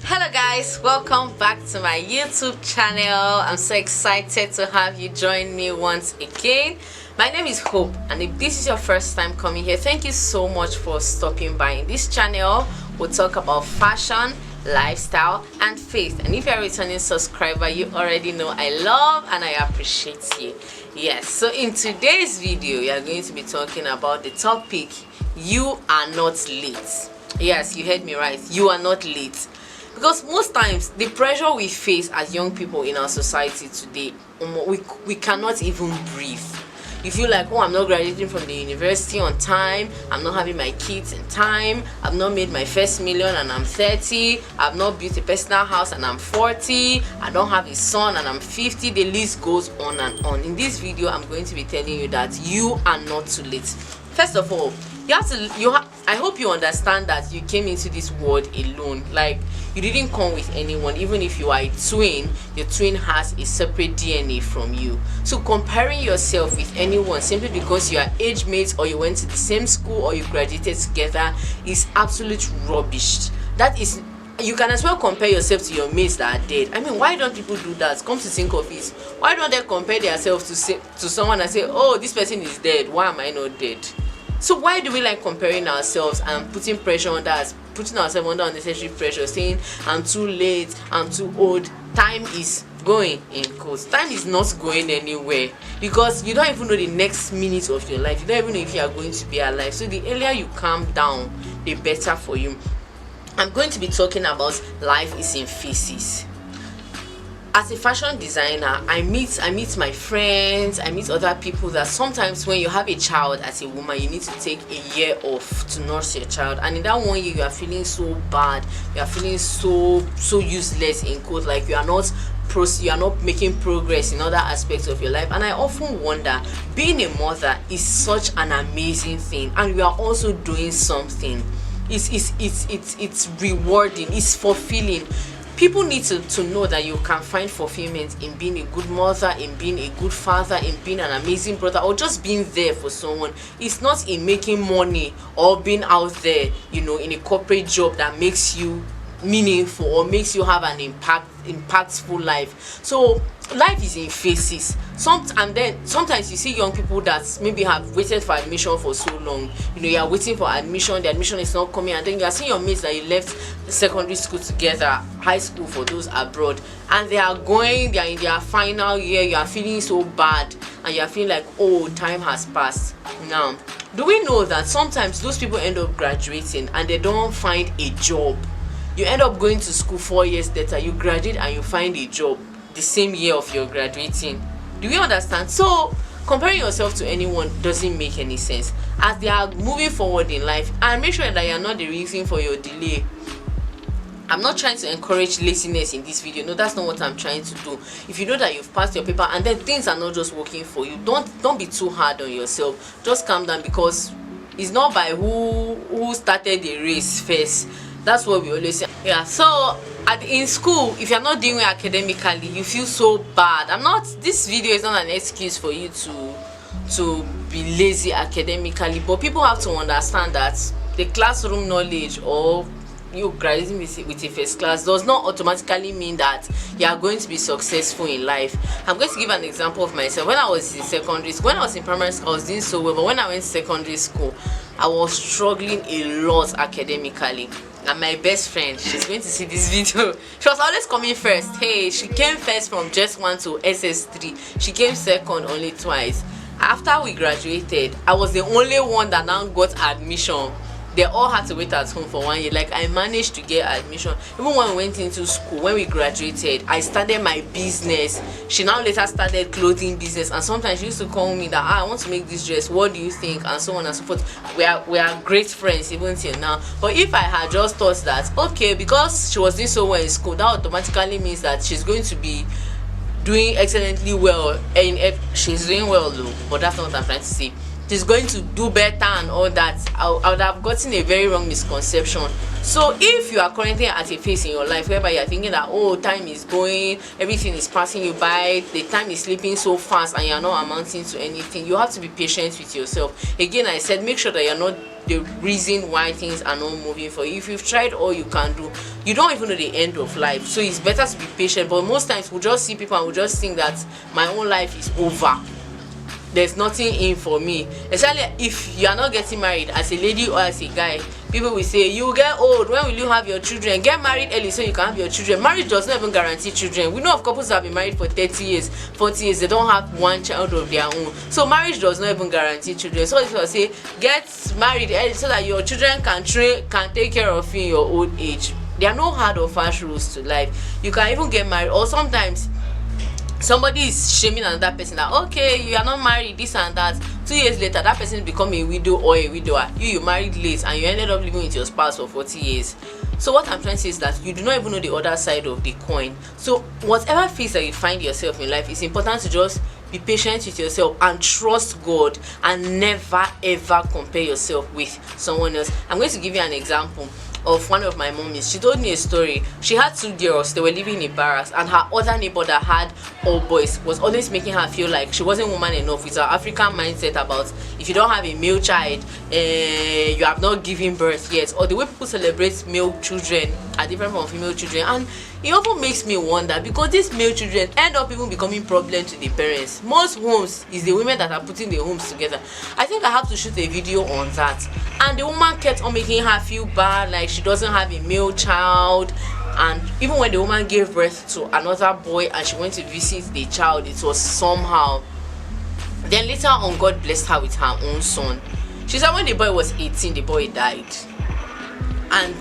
Hello guys, welcome back to my YouTube channel. I'm so excited to have you join me once again. My name is Hope, and if this is your first time coming here, thank you so much for stopping by. In this channel we'll talk about fashion, lifestyle and faith, and if you're a returning subscriber, you already know I love and I appreciate you. Yes, so in today's video we are going to be talking about the topic, you are not late. Yes, you heard me right, you are not late. Because most times the pressure we face as young people in our society today, we cannot even breathe. You feel like, oh, I'm not graduating from the university on time, I'm not having my kids in time, I've not made my first million and I'm 30, I've not built a personal house and I'm 40, I don't have a son and I'm 50. The list goes on and on. In this video I'm going to be telling you that you are not too late. First of all, I hope you understand that you came into this world alone. Like, you didn't come with anyone. Even if you are a twin, your twin has a separate DNA from you. So comparing yourself with anyone simply because you are age mates or you went to the same school or you graduated together is absolute rubbish. That is, you can as well compare yourself to your mates that are dead. I mean, why don't people do that? Come to think of it, why don't they compare themselves to someone and say, oh, this person is dead, why am I not dead? So why do we like comparing ourselves and putting pressure on us, putting ourselves under unnecessary pressure, saying I'm too late, I'm too old? Time is going, in quotes. Time is not going anywhere, because you don't even know the next minute of your life. You don't even know if you are going to be alive. So the earlier you calm down, the better for you. I'm going to be talking about life is in phases. As a fashion designer, I meet my friends, I meet other people that sometimes when you have a child as a woman, you need to take a year off to nurse your child, and in that 1 year you are feeling so bad, you are feeling so useless, in quote, like you are not making progress in other aspects of your life. And I often wonder, being a mother is such an amazing thing, and we are also doing something. It's rewarding, it's fulfilling. People need to know that you can find fulfillment in being a good mother, in being a good father, in being an amazing brother, or just being there for someone. It's not in making money or being out there, in a corporate job that makes you meaningful or makes you have an impactful life. So life is in phases. Sometimes you see young people that maybe have waited for admission for so long. You are waiting for admission, the admission is not coming, and then you are seeing your mates that you left secondary school together, high school for those abroad, and they are in their final year. You are feeling so bad and you are feeling like, oh, time has passed. Now, do we know that sometimes those people end up graduating and they don't find a job? You end up going to school 4 years later, you graduate and you find a job the same year of your graduating. Do you understand? So comparing yourself to anyone doesn't make any sense as they are moving forward in life. And make sure that you are not the reason for your delay. I'm not trying to encourage laziness in this video. No, that's not what I'm trying to do. If you know that you've passed your paper and then things are not just working for you, don't be too hard on yourself. Just calm down, because it's not by who started the race first. That's what we always say. Yeah, so in school, if you're not doing well academically, you feel so bad. This video is not an excuse for you to be lazy academically, but people have to understand that the classroom knowledge or you graduating with a first class does not automatically mean that you are going to be successful in life. I'm going to give an example of myself. When I was in secondary school, when I was in primary school, I was doing so well, but when I went to secondary school, I was struggling a lot academically. And my best friend, she's going to see this video, she was always coming first. Hey, she came first from just 1 to SS3. She came second only twice. After we graduated, I was the only one that now got admission. They all had to wait at home for 1 year. Like, I managed to get admission. Even when we went into school, when we graduated, I started my business. She now later started clothing business, and sometimes she used to call me that, I want to make this dress, what do you think, and so on and so forth. We are great friends even till now. But if I had just thought that, okay, because she was doing so well in school, that automatically means that she's going to be doing excellently well, and she's doing well though, but that's not what I'm trying to say. she's going to do better and all that, I would have gotten a very wrong misconception. So if you are currently at a phase in your life whereby you are thinking that, oh, time is going, everything is passing you by, the time is slipping so fast and you are not amounting to anything, you have to be patient with yourself. Again, I said, make sure that you're not the reason why things are not moving for you. If you've tried all you can do, you don't even know the end of life, so it's better to be patient. But most times we'll just see people and we'll just think that my own life is over, there's nothing in for me. Especially if you are not getting married, as a lady or as a guy, people will say, you get old, when will you have your children? Get married early so you can have your children. Marriage does not even guarantee children. We know of couples that have been married for 30 years, 40 years, they don't have one child of their own. So marriage does not even guarantee children. So if you say get married early so that your children can take care of you in your old age, there are no hard or fast rules to life. You can even get married, or sometimes somebody is shaming another person that, okay, you are not married, this and that. 2 years later, that person become a widow or a widower. You married late and you ended up living with your spouse for 40 years. So what I'm trying to say is that you do not even know the other side of the coin. So whatever phase that you find yourself in life, it's important to just be patient with yourself and trust God, and never ever compare yourself with someone else. I'm going to give you an example of one of my mommies. She told me a story. She had 2 girls, they were living in barracks, and her other neighbor that had all boys was always making her feel like she wasn't woman enough, with her African mindset about if you don't have a male child, you have not given birth yet, or the way people celebrate male children are different from female children. And it often makes me wonder, because these male children end up even becoming problem to the parents. Most homes is the women that are putting the homes together. I think I have to shoot a video on that. And the woman kept on making her feel bad, like she doesn't have a male child. And even when the woman gave birth to another boy and she went to visit the child, it was somehow. Then later on, God blessed her with her own son. She said when the boy was 18, the boy died. And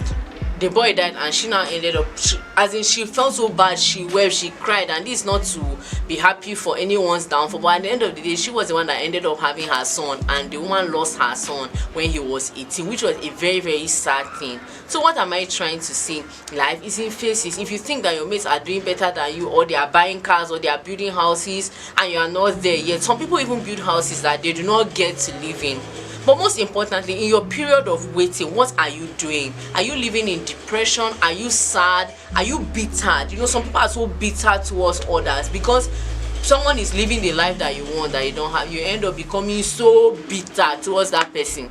the boy died, and she now ended up, she felt so bad, she wept, she cried. And this is not to be happy for anyone's downfall, but at the end of the day, she was the one that ended up having her son, and the woman lost her son when he was 18, which was a very, very sad thing. So what am I trying to say? Life is in phases. If you think that your mates are doing better than you, or they are buying cars, or they are building houses, and you are not there yet, some people even build houses that they do not get to live in. But most importantly, in your period of waiting, what are you doing? Are you living in depression? Are you sad? Are you bitter? You know, some people are so bitter towards others because someone is living the life that you want that you don't have. You end up becoming so bitter towards that person.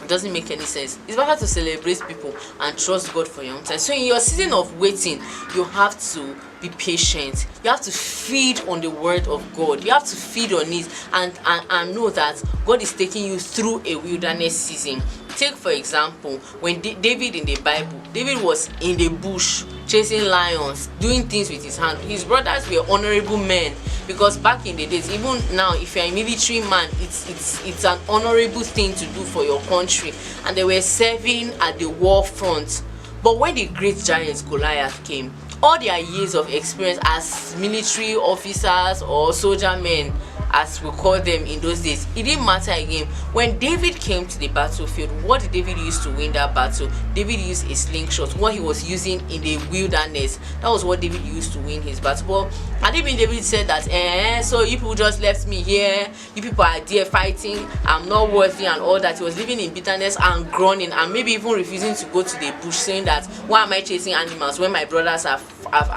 It doesn't make any sense. It's better to celebrate people and trust God for your own time. So in your season of waiting, you have to be patient. You have to feed on the word of God. You have to feed on it and know that God is taking you through a wilderness season. Take for example, when David in the Bible, David was in the bush chasing lions, doing things with his hand. His brothers were honorable men, because back in the days, even now, if you're a military man, it's an honorable thing to do for your country, and they were serving at the war front. But when the great giant Goliath came, all their years of experience as military officers or soldier men, as we call them in those days, it didn't matter again. When David came to the battlefield, what did David use to win that battle? David used a slingshot, what he was using in the wilderness. That was what David used to win his battle. But and even David said that, so you people just left me here, you people are there fighting, I'm not worthy and all that. He was living in bitterness and groaning, and maybe even refusing to go to the bush, saying that, why am I chasing animals when my brothers are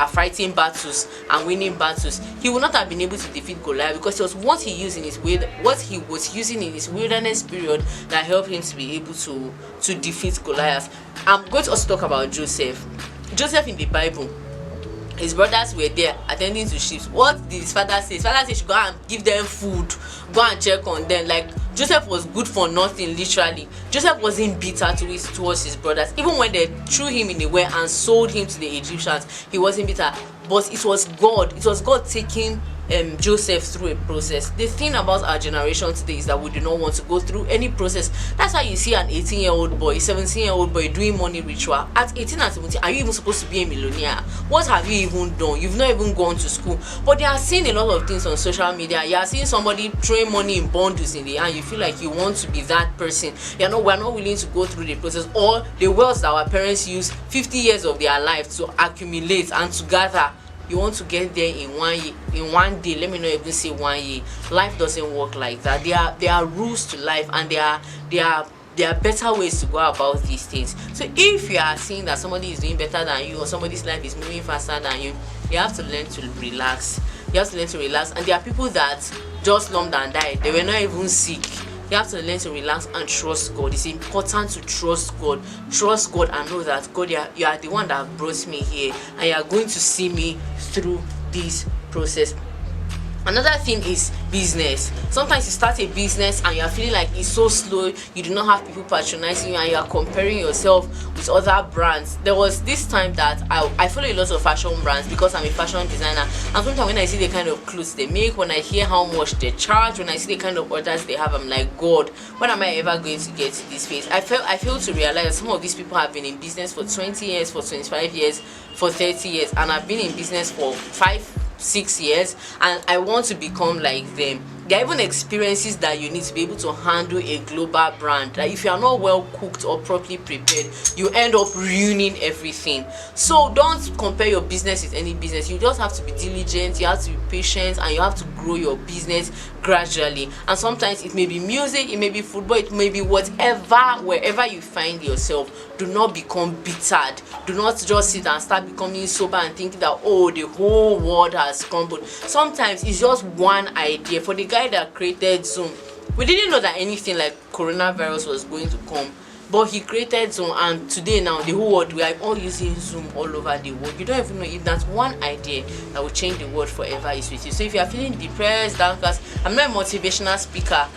fighting battles and winning battles? He would not have been able to defeat Goliath, because it was what he used in his wilderness period that helped him to be able to defeat Goliath. I'm going to also talk about Joseph in the Bible. His brothers were there attending to sheep. What did his father say? His father said he should go and give them food, go and check on them. Like, Joseph was good for nothing, literally. Joseph wasn't bitter towards his brothers. Even when they threw him in the well and sold him to the Egyptians, he wasn't bitter. But it was God taking Joseph through a process. The thing about our generation today is that we do not want to go through any process. That's why you see an 18-year-old boy, 17-year-old boy doing money ritual. At 18 and 17, are you even supposed to be a millionaire? What have you even done? You've not even gone to school. But they are seeing a lot of things on social media. You are seeing somebody throwing money in bundles in the hand. You feel like you want to be that person. We're not willing to go through the process, or the wealth that our parents use 50 years of their life to accumulate and to gather. you want to get there in 1 day. Let me not even say 1 year. Life doesn't work like that. There are rules to life, and there are better ways to go about these things. So if you are seeing that somebody is doing better than you, or somebody's life is moving faster than you have to learn to relax. You have to learn to relax. And there are people that just slumped and died. They were not even sick. You have to learn to relax and trust God. It's important to trust God. Trust God and know that God, you are the one that brought me here, and you are going to see me through this process. Another thing is business. Sometimes you start a business and you are feeling like it's so slow, you do not have people patronizing you, and you are comparing yourself with other brands. There was this time that I follow a lot of fashion brands because I'm a fashion designer, and sometimes when I see the kind of clothes they make, when I hear how much they charge, when I see the kind of orders they have, I'm like, God, when am I ever going to get to this phase? I fail to realize that some of these people have been in business for 20 years, for 25 years, for 30 years, and I've been in business for 5-6 years, and I want to become like them. There are even experiences that you need to be able to handle a global brand. That if you are not well cooked or properly prepared, you end up ruining everything. So don't compare your business with any business. You just have to be diligent, you have to be patient, and you have to grow your business gradually. And sometimes it may be music, it may be football, it may be whatever. Wherever you find yourself, do not become bittered. Do not just sit and start becoming sober and thinking that, oh, the whole world has crumbled. Sometimes it's just one idea. For the guy that created Zoom, we didn't know that anything like coronavirus was going to come, but he created Zoom, and today now the whole world, we are all using Zoom all over the world. You don't even know if that one idea that will change the world forever is with you. So if you are feeling depressed, downcast, I'm not a motivational speaker,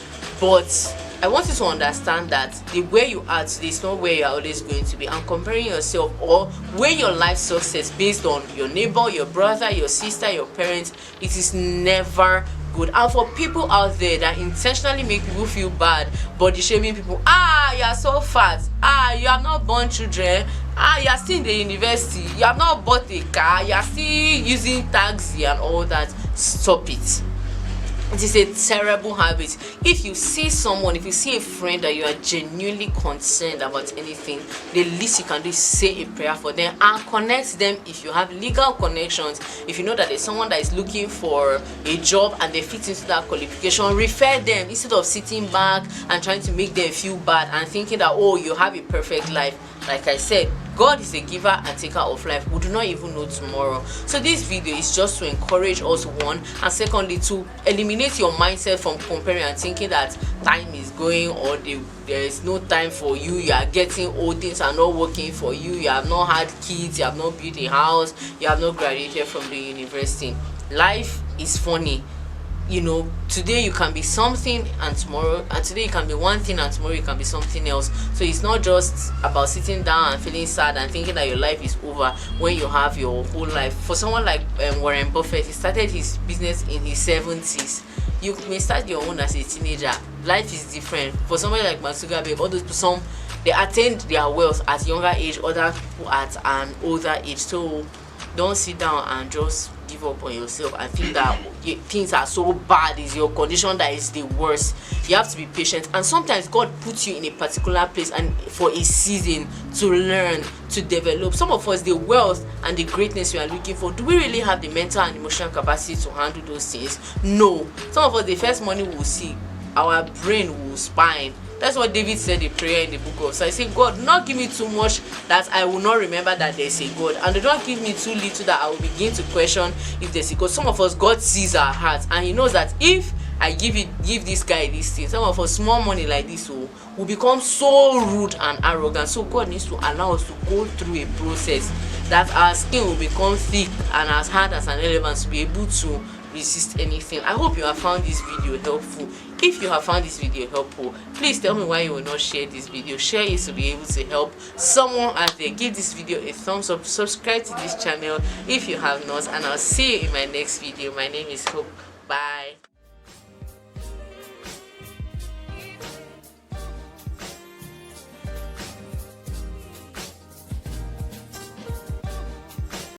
but I want you to understand that the way you are today is not where you are always going to be, and comparing yourself or where your life success based on your neighbor, your brother, your sister, your parents, it is never good. And for people out there that intentionally make people feel bad, body shaming people, you are so fat, you have not born children, you are still in the university, you have not bought a car, you are still using taxi and all that, stop it. It is a terrible habit. If you see someone, if you see a friend that you are genuinely concerned about anything, the least you can do is say a prayer for them and connect them. If you have legal connections, if you know that there's someone that is looking for a job and they fit into that qualification, refer them instead of sitting back and trying to make them feel bad and thinking that, oh, you have a perfect life. Like I said, God is a giver and taker of life. We do not even know tomorrow. So this video is just to encourage us, one, and secondly, to eliminate your mindset from comparing and thinking that time is going, or there is no time for you. You are getting old, things are not working for you. You have not had kids, you have not built a house, you have not graduated from the university. Life is funny. You know, today you can be something and today you can be one thing and tomorrow you can be something else. So it's not just about sitting down and feeling sad and thinking that your life is over when you have your whole life. For someone like Warren Buffett, he started his business in his 70s. You may start your own as a teenager. Life is different. For somebody like Mark Zuckerberg, all those some, they attained their wealth at younger age, other people at an older age. So don't sit down and just give up on yourself and think that things are so bad, is your condition that is the worst. You have to be patient, and sometimes God puts you in a particular place and for a season to learn, to develop. Some of us, the wealth and the greatness we are looking for, do we really have the mental and emotional capacity to handle those things? No. Some of us, the first money we will see, our brain will spine. That's what David said in prayer in the book of Psalms. He said, God, not give me too much that I will not remember that there's a God, and do not give me too little that I will begin to question if there's a God. Some of us, God sees our hearts, and he knows that if I give this guy this thing, some of us, small money like this will become so rude and arrogant. So God needs to allow us to go through a process that our skin will become thick and as hard as an elephant to be able to resist anything. I hope you have found this video helpful. If you have found this video helpful, please tell me why you will not share this video. Share it to be able to help someone out there. Give this video a thumbs up, subscribe to this channel if you have not, and I'll see you in my next video. My name is Hope. Bye.